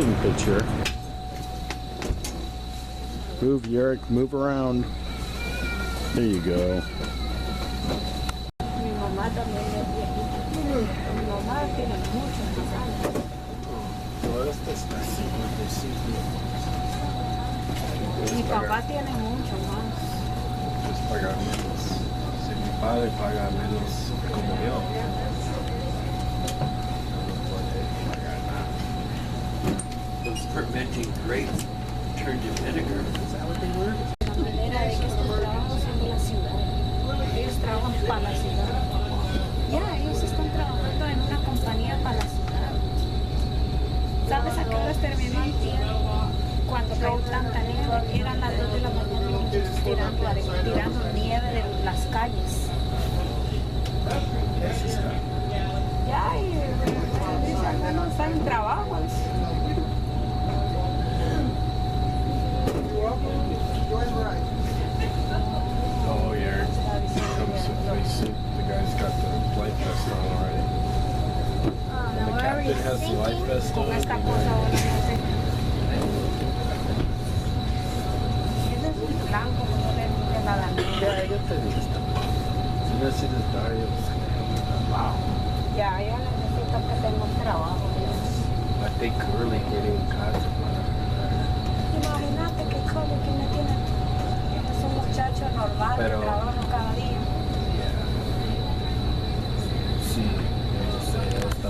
wedding picture. Move, Yurick, move around. There you go. Mi mamá también es viejita. Mi mamá tiene muchos años. Todo esto está así, Mi papá tiene mucho más. puedes pagar menos. Si mi padre paga menos como yo, no puede pagar nada. Those fermenting grapes turned to vinegar. Is that what they were? La manera de que estos trabajos son de la ciudad. Ellos trabajan para la ciudad. Ya, ellos están trabajando en una compañía para la ciudad. ¿Sabes a qué horas terminó el día? Cuando cayó tanta nieve, eran las 2 de la mañana y muchachos tirando nieve de las calles. Ya, y dice, al menos están en trabajos. Oh, yeah. Comes with my suit. The guy's got the life vest on already. And the captain has the life vest on. Con esta cosa ahora no sé. Ese es un blanco, no le gusta nada. Yeah, I get the list. Si no se les da, yo wow. Ya, yo necesito que tenga un trabajo. I think Curly quiere un caso. Imagínate que Curly que me tiene. Es un muchacho normal que trabaja cada día. Yeah. Sí, yo sé, está.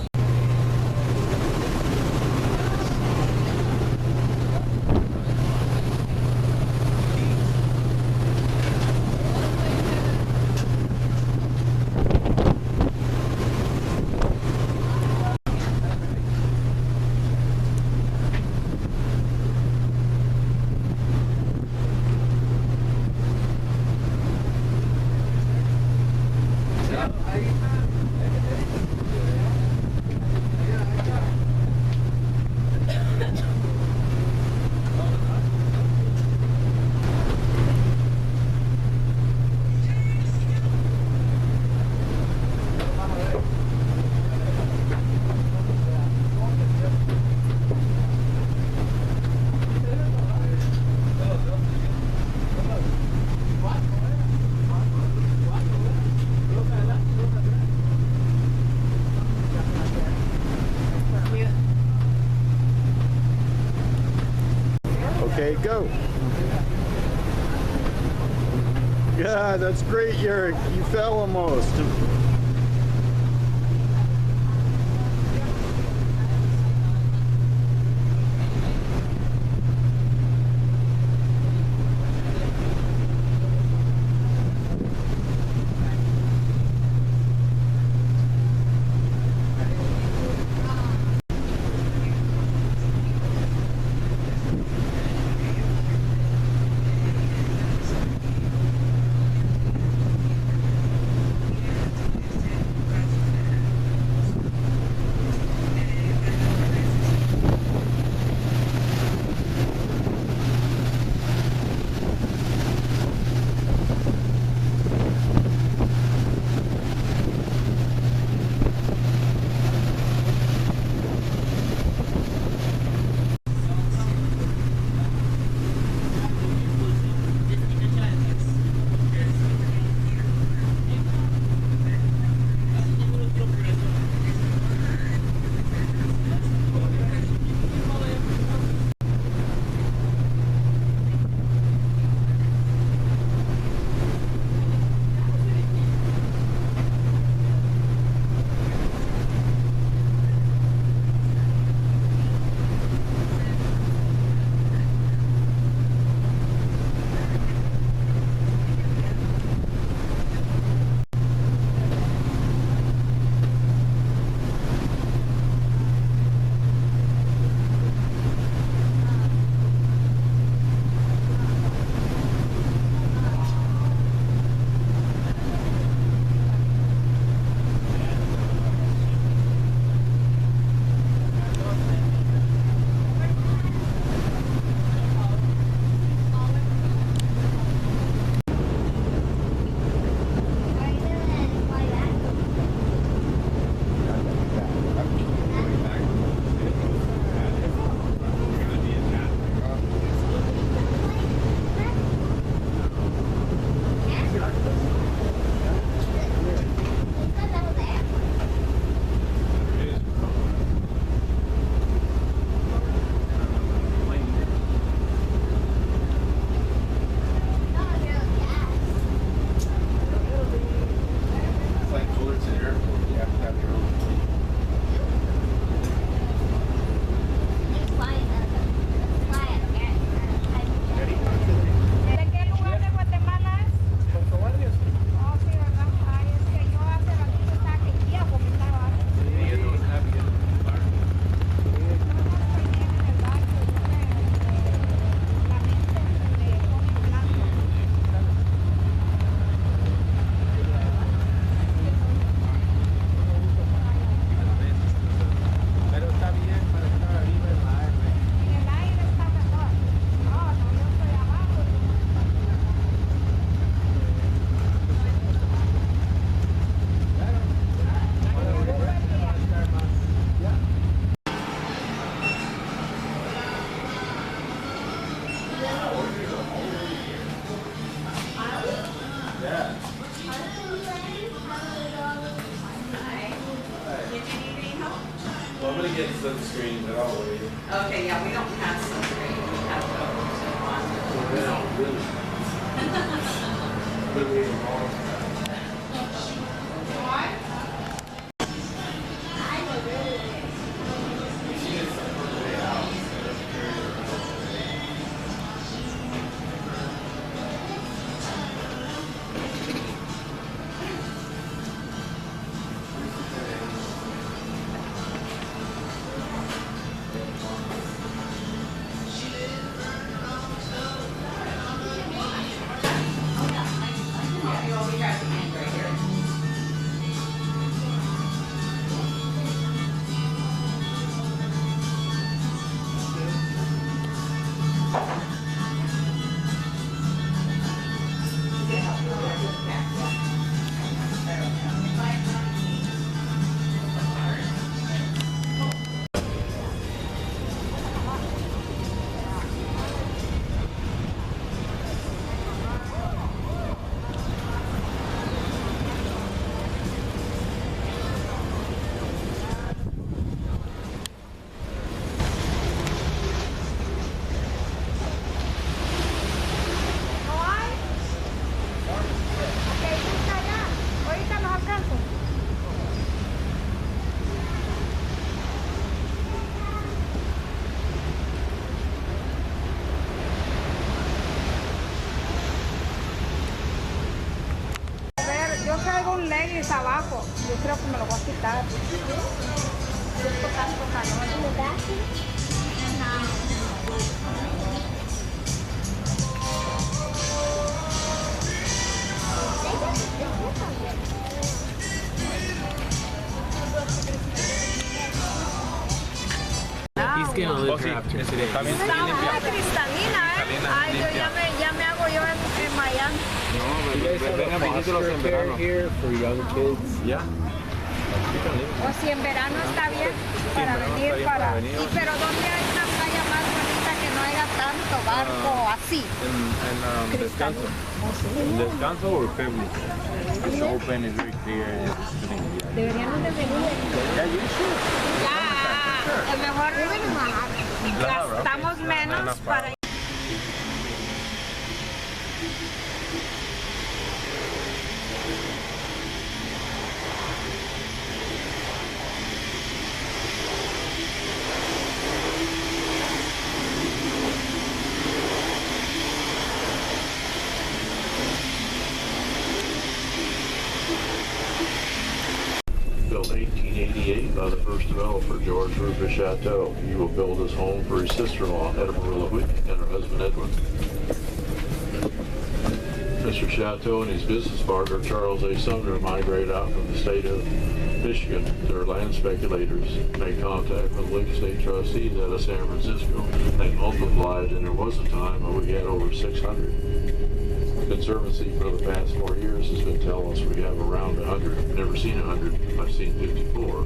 Okay, go. Yeah, that's great, Yurick. You fell almost. get sunscreen, but I'll wait. Okay, yeah, we don't have sunscreen. We have those. Been waiting a long time. Yo traigo un leggings abajo. Yo creo que me lo voy a quitar. Tanto calor. He's gonna live here after today. Está cristalina, Ay, yo ya me hago yo en Miami. Foster care here for young kids. Yeah. O si en verano está bien para venir para... Pero ¿dónde hay una playa más bonita que no haya tanto barco así? En Descanso. En Descanso o Pebble. It's open, it's very clear. Deberíamos de venir. Yeah, you should. Ya, mejor gastamos menos para... Built 1888 by the first developer, George Rufus Chateau. He will build his home for his sister-in-law, Etta Marilla Whitney, and her husband, Edwin. Mr. Chateau and his business partner, Charles A. Sumner, migrated out from the state of Michigan. Their land speculators made contact with Lincoln State trustees out of San Francisco. They multiplied, and there was a time when we had over 600. The Conservancy for the past 4 years has been telling us we have around 100. I've never seen 100. I've seen 54.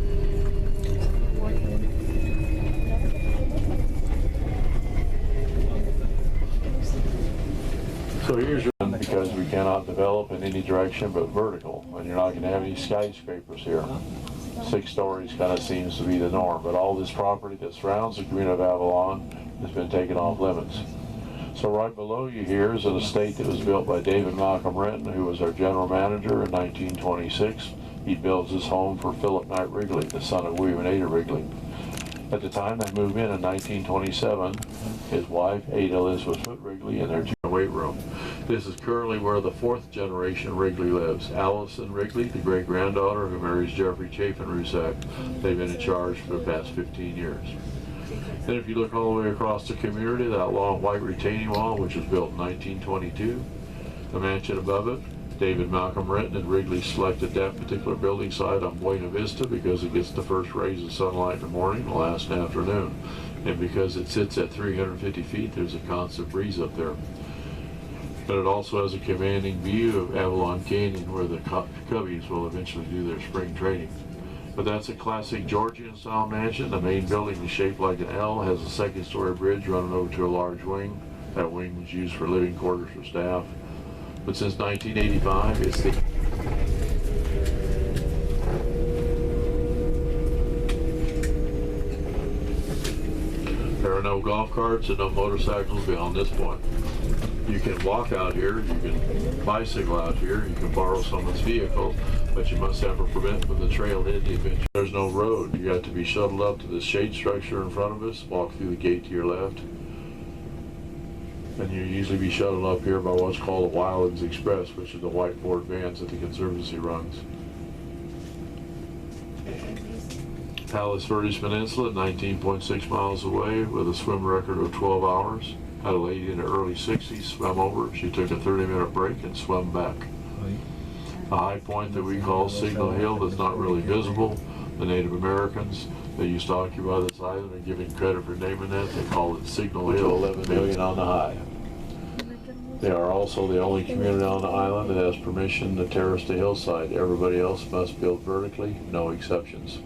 So here's your one, because we cannot develop in any direction but vertical, and you're not going to have any skyscrapers here. 6 stories kind of seems to be the norm, but all this property that surrounds the Green of Avalon has been taken off limits. So right below you here is an estate that was built by David Malcolm Renton, who was our general manager in 1926. He builds his home for Philip Knight Wrigley, the son of William and Ada Wrigley. At the time they moved in 1927, his wife, Ada Elizabeth Foote Wrigley, and their 2 weight room. This is currently where the 4th generation Wrigley lives. Allison Wrigley, the great-granddaughter who marries Jeffrey Chafin-Rusak. They've been in charge for the past 15 years. Then if you look all the way across the community, that long white retaining wall, which was built in 1922, the mansion above it, David Malcolm Renton and Wrigley selected that particular building site on Buena Vista because it gets the first rays of sunlight in the morning and the last in the afternoon. And because it sits at 350 feet, there's a constant breeze up there. But it also has a commanding view of Avalon Canyon, where the Cubbies will eventually do their spring training. But that's a classic Georgian-style mansion. The main building is shaped like an L, has a 2nd-story bridge running over to a large wing. That wing was used for living quarters for staff. But since 1985, it's the There are no golf carts and no motorcycles beyond this point. You can walk out here, you can bicycle out here, you can borrow someone's vehicle, but you must have a permit from the Trailhead Adventure. There's no road. You have to be shuttled up to this shade structure in front of us, walk through the gate to your left, and you usually be shuttled up here by what's called the Wildlands Express, which is the white Ford vans that the Conservancy runs. Palos Verdes Peninsula, 19.6 miles away, with a swim record of 12 hours. Had a lady in the early 60s swam over. She took a 30-minute break and swam back. A high point that we call Signal Hill that's not really visible. The Native Americans that used to occupy this island are giving credit for naming that. They call it Signal Hill. 11 million on the high. They are also the only community on the island that has permission to terrace the hillside. Everybody else must build vertically, no exceptions.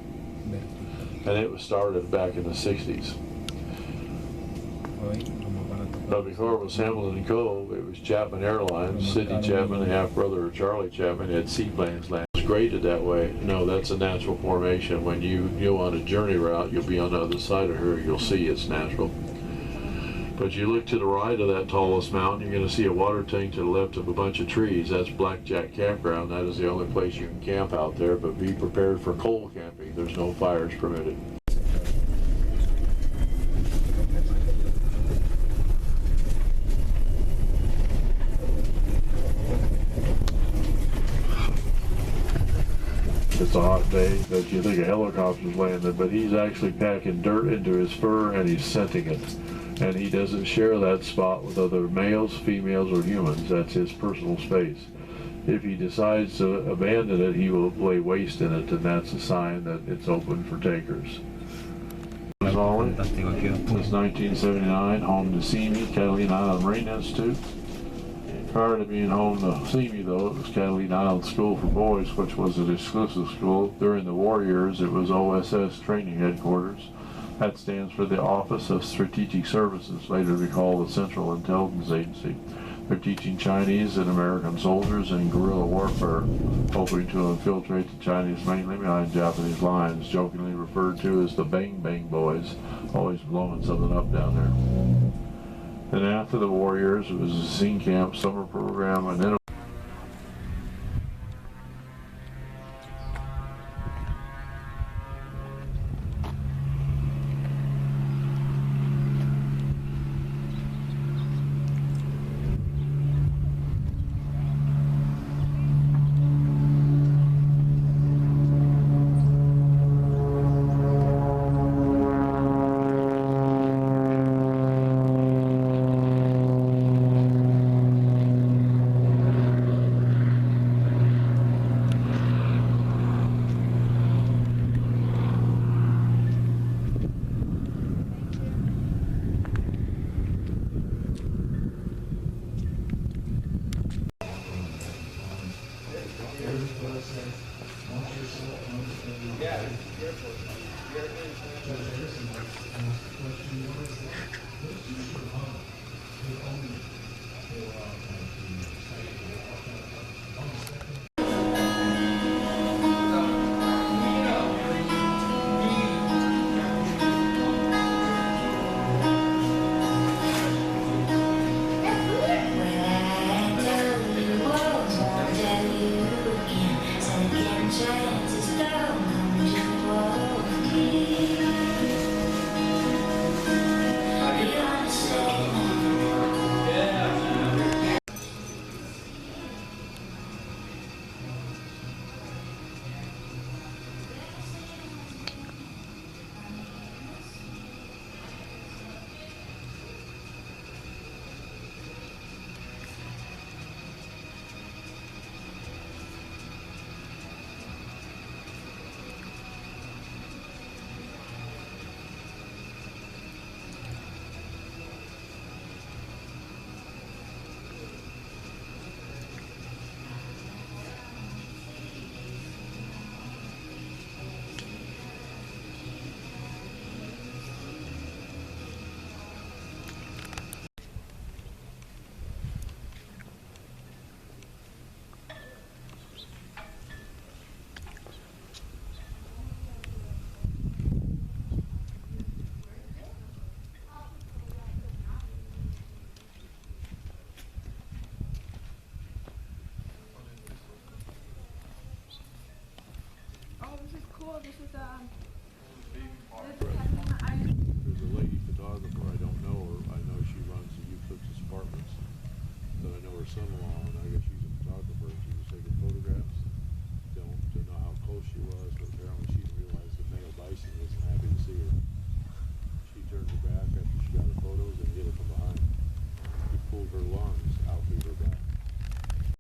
And it was started back in the 60s. But before it was Hamilton Cove, it was Chapman Airlines. Sidney Chapman, half-brother of Charlie Chapman, had seaplanes land. It's graded that way. No, that's a natural formation. When you go on a journey route, you'll be on the other side of her, you'll see it's natural. But you look to the right of that tallest mountain, you're going to see a water tank to the left of a bunch of trees. That's Blackjack Campground. That is the only place you can camp out there, but be prepared for cold camping. There's no fires permitted. It's a hot day, but you think a helicopter's landing, but he's actually packing dirt into his fur and he's scenting it. And he doesn't share that spot with other males, females, or humans. That's his personal space. If he decides to abandon it, he will lay waste in it, and that's a sign that it's open for takers. Since 1979, home to CME, Catalina Island Marine Institute. Prior to being home to CME, though, it was Catalina Island School for Boys, which was an exclusive school. During the war years, it was OSS training headquarters. That stands for the Office of Strategic Services, later to be called the Central Intelligence Agency. They're teaching Chinese and American soldiers in guerrilla warfare, hoping to infiltrate the Chinese mainly behind Japanese lines, jokingly referred to as the Bang Bang Boys, always blowing something up down there. Then after the war years, it was a scene camp, summer program, and then cool. This is